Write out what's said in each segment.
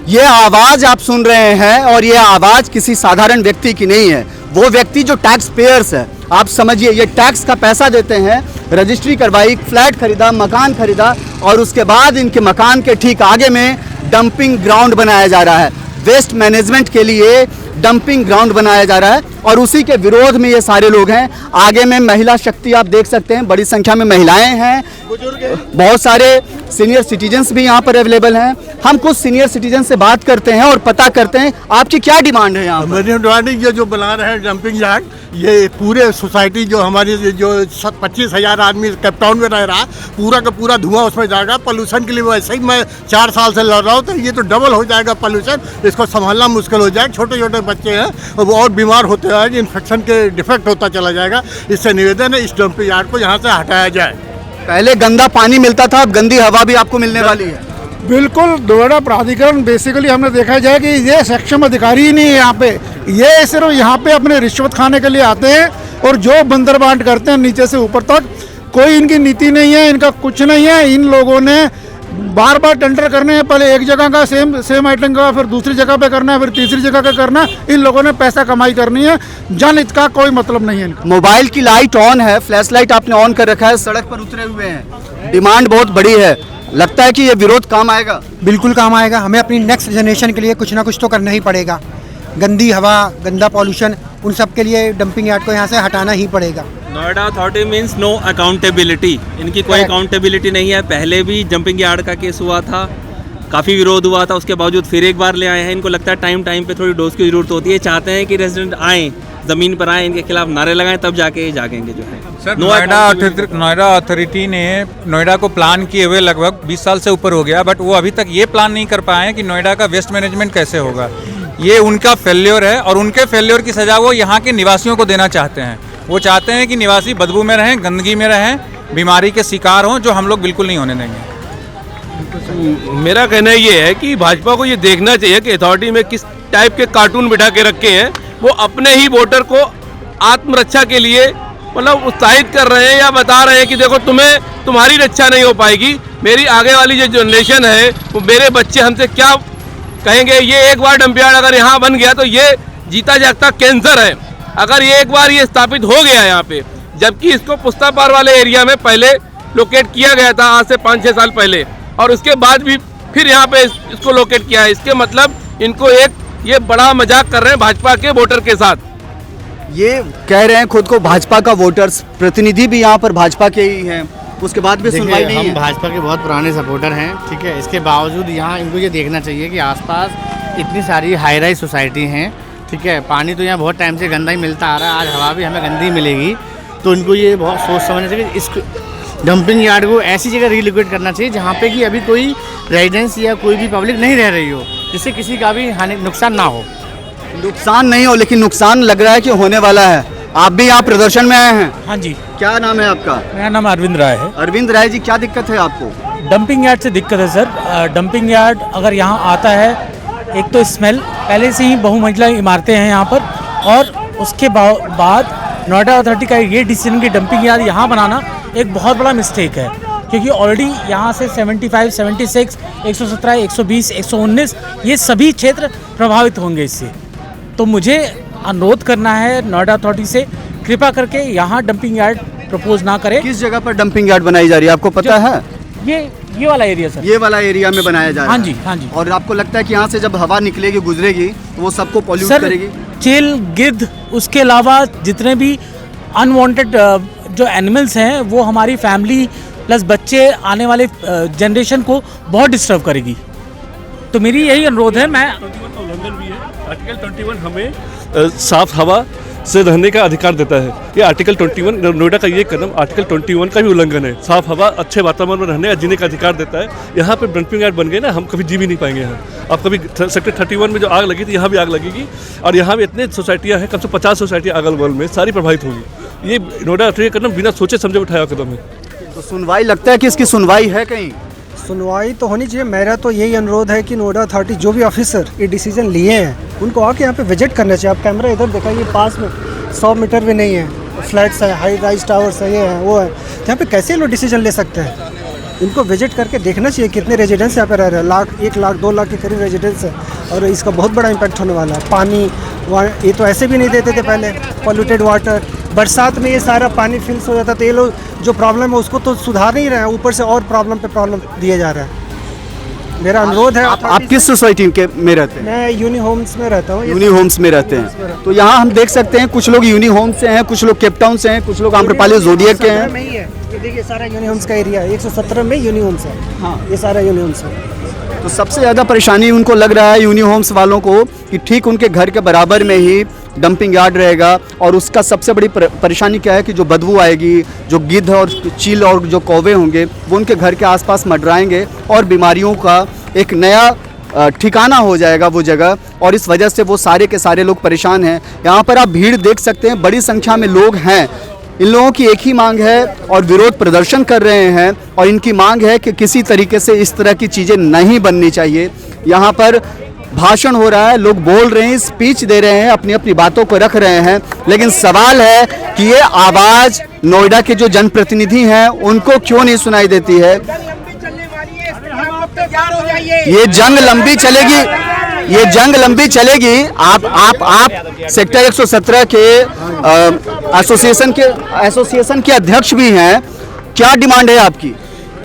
ये आवाज़ आप सुन रहे हैं और ये आवाज़ किसी साधारण व्यक्ति की नहीं है। वो व्यक्ति जो टैक्स पेयर्स है, आप समझिए, ये टैक्स का पैसा देते हैं, रजिस्ट्री करवाई, फ्लैट खरीदा, मकान खरीदा और उसके बाद इनके मकान के ठीक आगे में डंपिंग ग्राउंड बनाया जा रहा है। वेस्ट मैनेजमेंट के लिए डंपिंग ग्राउंड बनाया जा रहा है और उसी के विरोध में ये सारे लोग हैं। आगे में महिला शक्ति आप देख सकते हैं, बड़ी संख्या में महिलाएं हैं, बहुत सारे सीनियर सिटीजन्स भी यहाँ पर अवेलेबल हैं। हम कुछ सीनियर सिटीजन से बात करते हैं और पता करते हैं आपकी क्या डिमांड है यहाँ पर। ये जो बना रहे हैं डंपिंग यार्ड, ये पूरे सोसाइटी जो हमारी जो 25,000 आदमी कैपटाउन में रह रहा है, पूरा का पूरा धुआं उसमें जाएगा। पोल्यूशन के लिए वैसे ही मैं 4 साल से लड़ रहा हूँ, तो ये तो डबल हो जाएगा पोल्यूशन। इसको संभालना मुश्किल हो जाएगा। छोटे छोटे बच्चे हैं वो और बीमार होते हैं, इन्फेक्शन के डिफेक्ट होता चला जाएगा। इससे निवेदन है इस डंपिंग यार्ड को यहाँ से हटाया जाए। पहले गंदा पानी मिलता था, अब गंदी हवा भी आपको मिलने वाली है। बिल्कुल, नोएडा प्राधिकरण बेसिकली हमने देखा जाए कि ये सक्षम अधिकारी ही नहीं है यहाँ पे। ये सिर्फ यहाँ पे अपने रिश्वत खाने के लिए आते हैं और जो बंदर बांट करते हैं नीचे से ऊपर तक। कोई इनकी नीति नहीं है, इनका कुछ नहीं है। इन लोगों ने बार बार टेंडर करने हैं, पहले एक जगह का सेम आइटम का, फिर दूसरी जगह पे करना है, फिर तीसरी जगह का करना है। इन लोगों ने पैसा कमाई करनी है, जनहित का कोई मतलब नहीं है इनका। मोबाइल की लाइट ऑन है, फ्लैश लाइट आपने ऑन कर रखा है, सड़क पर उतरे हुए हैं, डिमांड बहुत बड़ी है। लगता है कि ये विरोध काम आएगा? बिल्कुल काम आएगा। हमें अपनी नेक्स्ट जनरेशन के लिए कुछ ना कुछ तो करना ही पड़ेगा। गंदी हवा, गंदा पॉल्यूशन, उन सब के लिए डंपिंग यार्ड को यहाँ से हटाना ही पड़ेगा। Noida authority means no accountability. इनकी कोई अकाउंटेबिलिटी नहीं है। पहले भी डंपिंग यार्ड का केस हुआ था, काफ़ी विरोध हुआ था, उसके बावजूद फिर एक बार ले आए हैं। इनको लगता है टाइम पे थोड़ी डोज की ज़रूरत होती है। चाहते हैं कि रेजिडेंट आएँ, ज़मीन पर आएँ, इनके खिलाफ नारे लगाएं, तब जाके ये जागेंगे जो है। सर, नोएडा अथॉरिटी ने नोएडा को प्लान किए हुए लगभग 20 साल से ऊपर हो गया, बट वो अभी तक ये प्लान नहीं कर पाए हैं कि नोएडा का वेस्ट मैनेजमेंट कैसे होगा। ये उनका फेल्योर है और उनके फेल्योर की सज़ा वो यहाँ के निवासियों को देना चाहते हैं। वो चाहते हैं कि निवासी बदबू में रहें, गंदगी में रहें, बीमारी के शिकार हों, जो हम लोग बिल्कुल नहीं होने देंगे। मेरा कहना ये है कि भाजपा को ये देखना चाहिए कि अथॉरिटी में किस टाइप के कार्टून बिठा के रखे हैं। वो अपने ही वोटर को आत्मरक्षा के लिए मतलब उत्साहित कर रहे हैं या बता रहे हैं कि देखो तुम्हारी रक्षा नहीं हो पाएगी। मेरी आगे वाली जो जनरेशन है, वो मेरे बच्चे हमसे क्या कहेंगे। ये एक बार डंप यार्ड अगर यहाँ बन गया तो ये जीता जागता कैंसर है। अगर ये एक बार ये स्थापित हो गया यहाँ पे, जबकि इसको पुस्तापार वाले एरिया में पहले लोकेट किया गया था आज से 5-6 साल पहले, और उसके बाद भी फिर यहाँ पे इसको लोकेट किया है। इसके मतलब इनको ये बड़ा मजाक कर रहे हैं भाजपा के वोटर के साथ। ये कह रहे हैं खुद को भाजपा का वोटर्स, प्रतिनिधि भी यहाँ पर भाजपा के ही हैं, उसके बाद भी सुनवाई नहीं है। हम भाजपा के बहुत पुराने सपोर्टर हैं, ठीक है। इसके बावजूद यहाँ इनको ये देखना चाहिए कि आसपास इतनी सारी हाई राइज सोसाइटी हैं, ठीक है। पानी तो यहाँ बहुत टाइम से गंदा ही मिलता आ रहा है, आज हवा भी हमें गंदी मिलेगी। तो इनको ये बहुत सोच समझना चाहिए कि इस डंपिंग यार्ड को ऐसी जगह रीलोकेट करना चाहिए जहाँ पे कि अभी कोई रेजिडेंस या कोई भी पब्लिक नहीं रह रही हो, जिससे किसी का भी नुकसान ना हो। नुकसान नहीं हो, लेकिन नुकसान लग रहा है कि होने वाला है। आप भी यहाँ प्रदर्शन में आए हैं? हाँ जी। क्या नाम है आपका? मेरा नाम अरविंद राय है। अरविंद राय जी, क्या दिक्कत है आपको? डंपिंग यार्ड से दिक्कत है सर। डंपिंग यार्ड अगर यहाँ आता है, एक तो स्मेल, पहले से ही बहुमंजिला इमारतें हैं यहाँ पर, और उसके बाद नोएडा अथॉरिटी का ये डिसीजन कि डंपिंग यार्ड यहाँ बनाना एक बहुत बड़ा मिस्टेक है, क्योंकि ऑलरेडी यहाँ से 75, 76, 117, 120, 119 ये सभी क्षेत्र प्रभावित होंगे इससे। तो मुझे अनुरोध करना है नोएडा अथॉरिटी से, कृपा करके यहाँ डंपिंग यार्ड प्रपोज ना करें। किस जगह पर डंपिंग यार्ड बनाई जा रही है आपको पता है? ये वाला एरिया सर, ये वाला एरिया में बनाया जा रहा है। हाँ जी, हाँ जी। और आपको लगता है कि यहाँ से जब हवा निकलेगी, गुजरेगी, तो वो सबको पॉल्यूट करेगी? चील, गिद्ध, उसके अलावा जितने भी अनवांटेड जो एनिमल्स हैं, वो हमारी फैमिली प्लस बच्चे, आने वाले जनरेशन को बहुत डिस्टर्ब करेगी। तो मेरी यही अनुरोध है। मैं उल्लंघन भी है। आर्टिकल 21 हमें साफ हवा से रहने का अधिकार देता है। ये आर्टिकल 21 नोएडा का ये कदम आर्टिकल 21 का भी उल्लंघन है। साफ हवा, अच्छे वातावरण में रहने या जीने का अधिकार देता है। यहाँ पे डंपिंग यार्ड बन गए ना, हम कभी जी भी नहीं पाएंगे यहाँ। अब कभी सेक्टर 31 में जो आग लगी थी, यहाँ भी आग लगेगी, और यहाँ भी इतने सोसाइटियाँ हैं, कम से 50 सोसाइटियाँ अगल बगल में सारी प्रभावित होगी। ये नोएडा अथॉरिटी कदम बिना सोचे समझे उठाया कदम है। तो सुनवाई, लगता है कि इसकी सुनवाई है कहीं? सुनवाई तो होनी चाहिए। मेरा तो यही अनुरोध है कि नोएडा अथॉरिटी जो भी ऑफिसर ये डिसीजन लिए हैं, उनको आके यहाँ पे विजिट करना चाहिए। आप कैमरा इधर दिखाइए, पास में 100 मीटर भी नहीं है, फ्लैट्स है, हाई राइज टावर्स है, ये है वो है, यहाँ पे कैसे लोग डिसीजन ले सकते हैं? इनको विजिट करके देखना चाहिए कितने रेजिडेंट्स यहाँ पे रह रहे हैं। 1 लाख 2 लाख के करीब रेजिडेंट्स है और इसका बहुत बड़ा इम्पैक्ट होने वाला है। पानी ये तो ऐसे भी नहीं देते थे पहले, पॉल्यूटेड वाटर, बरसात में ये सारा पानी फिल्स हो जाता था। ये लोग जो प्रॉब्लम है उसको तो सुधार नहीं रहे हैं, ऊपर से और प्रॉब्लम पे प्रॉब्लम दिए जा रहा है। मेरा अनुरोध है। आप किस सोसाइटी में रहते हैं? मैं यूनि होम्स में रहता हूँ। यूनि होम्स में रहते हैं। तो यहाँ हम देख सकते हैं कुछ लोग यूनि होम्स से हैं, कुछ लोग केप टाउन से हैं, कुछ लोग आम्रपाली जोडियक के हैं। ये देखिए सारा यूनि होम्स का एरिया है, 117 में यूनि होम्स है। हाँ, ये सारा यूनि होम्स है। तो सबसे ज़्यादा परेशानी उनको लग रहा है यूनि होम्स वालों को कि ठीक उनके घर के बराबर में ही डंपिंग यार्ड रहेगा और उसका सबसे बड़ी परेशानी क्या है कि जो बदबू आएगी, जो गिद्ध और चील और जो कौवे होंगे वो उनके घर के आसपास मंडराएंगे और बीमारियों का एक नया ठिकाना हो जाएगा वो जगह, और इस वजह से वो सारे के सारे लोग परेशान हैं। यहाँ पर आप भीड़ देख सकते हैं, बड़ी संख्या में लोग हैं। इन लोगों की एक ही मांग है और विरोध प्रदर्शन कर रहे हैं, और इनकी मांग है कि किसी तरीके से इस तरह की चीज़ें नहीं बननी चाहिए। यहाँ पर भाषण हो रहा है, लोग बोल रहे हैं, स्पीच दे रहे हैं, अपनी अपनी बातों को रख रहे हैं, लेकिन सवाल है कि ये आवाज़ नोएडा के जो जनप्रतिनिधि हैं उनको क्यों नहीं सुनाई देती है। ये जंग लंबी चलेगी, ये जंग लंबी चलेगी। आप सेक्टर 117 के एसोसिएशन के अध्यक्ष भी हैं, क्या डिमांड है आपकी?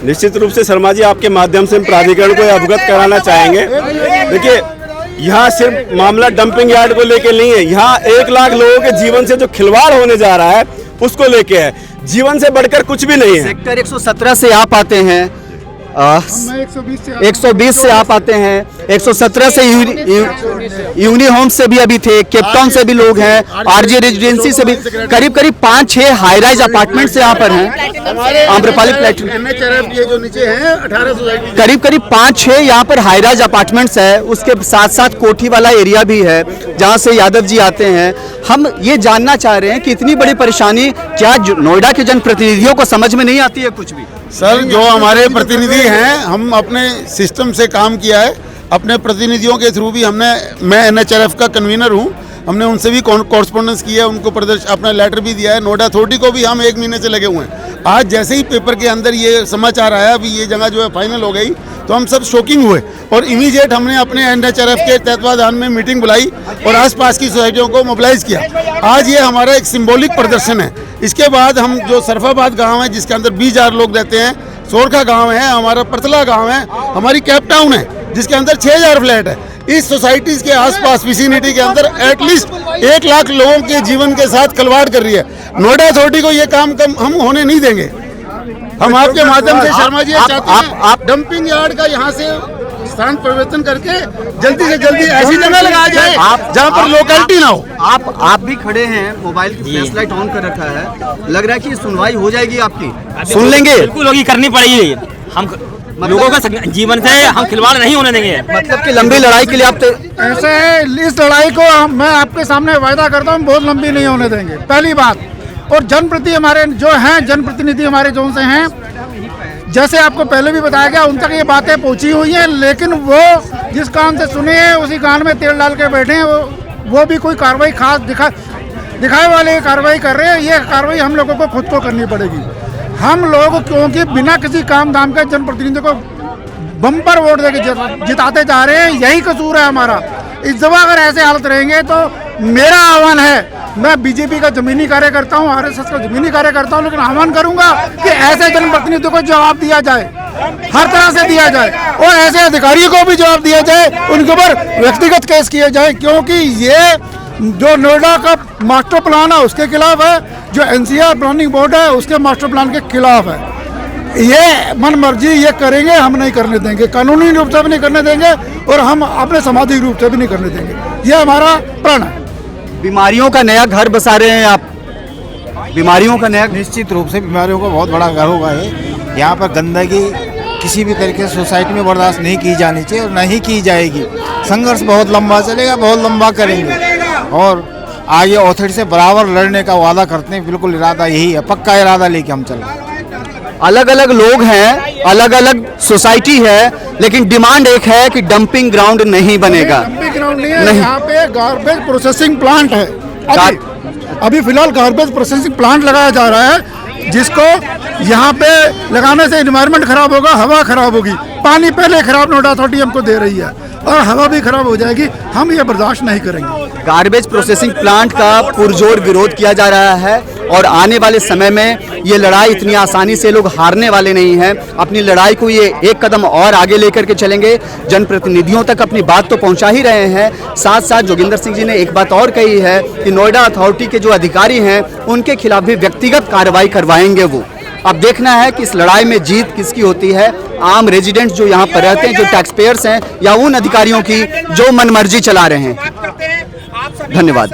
निश्चित रूप से शर्मा जी, आपके माध्यम से हम प्राधिकरण को अवगत कराना चाहेंगे। देखिए, यहाँ सिर्फ मामला डंपिंग यार्ड को लेके नहीं है, यहाँ 1 लाख लोगों के जीवन से जो खिलवाड़ होने जा रहा है उसको लेके है। जीवन से बढ़कर कुछ भी नहीं है। सेक्टर 117 से आप आते हैं, 120 से आप आते हैं, 117 से यूनि होम्स से भी अभी थे, केप टाउन से भी लोग हैं, आरजे रेजिडेंसी से भी करीब 5-6 हाई राइज अपार्टमेंट्स यहाँ पर हैं। आम्रपाली प्लेटून जो नीचे हैं 18 सोसाइटी, करीब 5-6 यहाँ पर हाई राइज अपार्टमेंट्स है। उसके साथ साथ कोठी वाला एरिया भी है जहाँ से यादव जी आते हैं। हम ये जानना चाह रहे हैं कि इतनी बड़ी परेशानी क्या नोएडा के जनप्रतिनिधियों को समझ में नहीं आती है कुछ भी? सर, जो हमारे प्रतिनिधि हैं, हम अपने सिस्टम से काम किया है, अपने प्रतिनिधियों के थ्रू भी मैं NHRF का कन्वीनर हूं, हमने उनसे भी कॉरस्पॉन्डेंस किया है, उनको अपना लेटर भी दिया है। नोएडा अथॉरिटी को भी हम 1 महीने से लगे हुए हैं। आज जैसे ही पेपर के अंदर ये समाचार आया, अभी ये जगह जो है फाइनल हो गई, तो हम सब शॉकिंग हुए और इमीडिएट हमने अपने NHRF के तत्वाधान में मीटिंग बुलाई और आसपास की सोसाइटियों को मोबिलाइज किया। आज ये हमारा एक सिंबॉलिक प्रदर्शन है। इसके बाद हम जो सरफाबाद गांव है जिसके अंदर 20,000 लोग रहते हैं, सोरखा गांव है, हमारा परतला गांव है, हमारी केप टाउन है जिसके अंदर 6,000 फ्लैट है। इस सोसाइटीज के आसपास विसिनिटी के अंदर एटलीस्ट 1 लाख लोगों के जीवन के साथ खिलवाड़ कर रही है। नोएडा अथॉरिटी को ये काम हम होने नहीं देंगे। हम आपके माध्यम से शर्मा जी चाहते हैं आप डंपिंग यार्ड का यहाँ से स्थान परिवर्तन करके जल्दी से जल्दी ऐसी जगह लगाया जाए जहाँ पर लोकेलिटी ना हो। आप भी खड़े हैं, मोबाइल की फ्लैश लाइट ऑन कर रखा है, लग रहा है कि सुनवाई हो जाएगी आपकी? सुन लेंगे? बिल्कुल होगी, करनी पड़ेगी। हम लोगों का जीवन से हम खिलवाड़ नहीं होने देंगे। मतलब कि लंबी लड़ाई के लिए आप ऐसे है, इस लड़ाई को मैं आपके सामने वायदा करता हूँ बहुत लंबी नहीं होने देंगे, पहली बात। और जनप्रतिनिधि हमारे जो हैं, जनप्रतिनिधि हमारे जो से हैं, जैसे आपको पहले भी बताया गया, उन तक ये बातें पहुंची हुई हैं, लेकिन वो जिस कान से सुने हैं उसी कान में तेल डाल के बैठे हैं। वो भी कोई कार्रवाई खास दिखाए वाले कार्रवाई कर रहे हैं। ये कार्रवाई हम लोगों को खुद को करनी पड़ेगी। हम लोग क्योंकि बिना किसी काम धाम के जनप्रतिनिधि को बम्पर वोट देके जिताते जा रहे हैं, यही कसूर है हमारा। इस दफा अगर ऐसे हालत रहेंगे तो मेरा आह्वान है, मैं बीजेपी का जमीनी कार्यकर्ता हूँ, RSS का जमीनी कार्यकर्ता हूँ, लेकिन आह्वान करूंगा कि ऐसे जनप्रतिनिधियों को जवाब दिया जाए, हर तरह से दिया जाए, और ऐसे अधिकारियों को भी जवाब दिया जाए, उनके ऊपर व्यक्तिगत केस किए जाए, क्योंकि ये जो नोएडा का मास्टर प्लान है उसके खिलाफ है, जो NCR प्लानिंग बोर्ड है उसके मास्टर प्लान के खिलाफ है। ये मन मर्जी ये करेंगे, हम नहीं करने देंगे, कानूनी रूप से भी नहीं करने देंगे और हम अपने सामाजिक रूप से भी नहीं करने देंगे। ये हमारा प्रण है। बीमारियों का नया घर बसा रहे हैं आप, बीमारियों का नया, निश्चित रूप से बीमारियों का बहुत बड़ा घर होगा ये। यहाँ पर गंदगी किसी भी तरीके से सोसाइटी में बर्दाश्त नहीं की जानी चाहिए और नहीं की जाएगी। संघर्ष बहुत लंबा चलेगा, बहुत लंबा करेंगे और आगे अथॉरिटी से बराबर लड़ने का वादा करते हैं। बिल्कुल इरादा यही है, पक्का इरादा लेके हम चल रहे हैं। अलग अलग लोग हैं, अलग अलग सोसाइटी है, लेकिन डिमांड एक है कि डंपिंग ग्राउंड नहीं बनेगा। डंपिंग ग्राउंड नहीं है, यहाँ पे गार्बेज प्रोसेसिंग प्लांट है। अभी फिलहाल गार्बेज प्रोसेसिंग प्लांट लगाया जा रहा है। जिसको यहाँ पे लगाने से एनवायरनमेंट खराब होगा, हवा खराब होगी। पानी पहले खराब नोएडा अथॉरिटी हमको दे रही है और हवा भी खराब हो जाएगी, हम ये बर्दाश्त नहीं करेंगे। गार्बेज प्रोसेसिंग प्लांट का पुरजोर विरोध किया जा रहा है और आने वाले समय में ये लड़ाई इतनी आसानी से लोग हारने वाले नहीं हैं। अपनी लड़ाई को ये एक कदम और आगे लेकर के चलेंगे। जनप्रतिनिधियों तक अपनी बात तो पहुंचा ही रहे हैं, साथ साथ जोगिंदर सिंह जी ने एक बात और कही है कि नोएडा अथॉरिटी के जो अधिकारी हैं उनके खिलाफ भी व्यक्तिगत कार्रवाई करवाएंगे वो। अब देखना है कि इस लड़ाई में जीत किसकी होती है, आम रेजिडेंट्स जो यहाँ पर रहते हैं, जो टैक्स पेयर्स हैं, या उन अधिकारियों की जो मनमर्जी चला रहे हैं। धन्यवाद।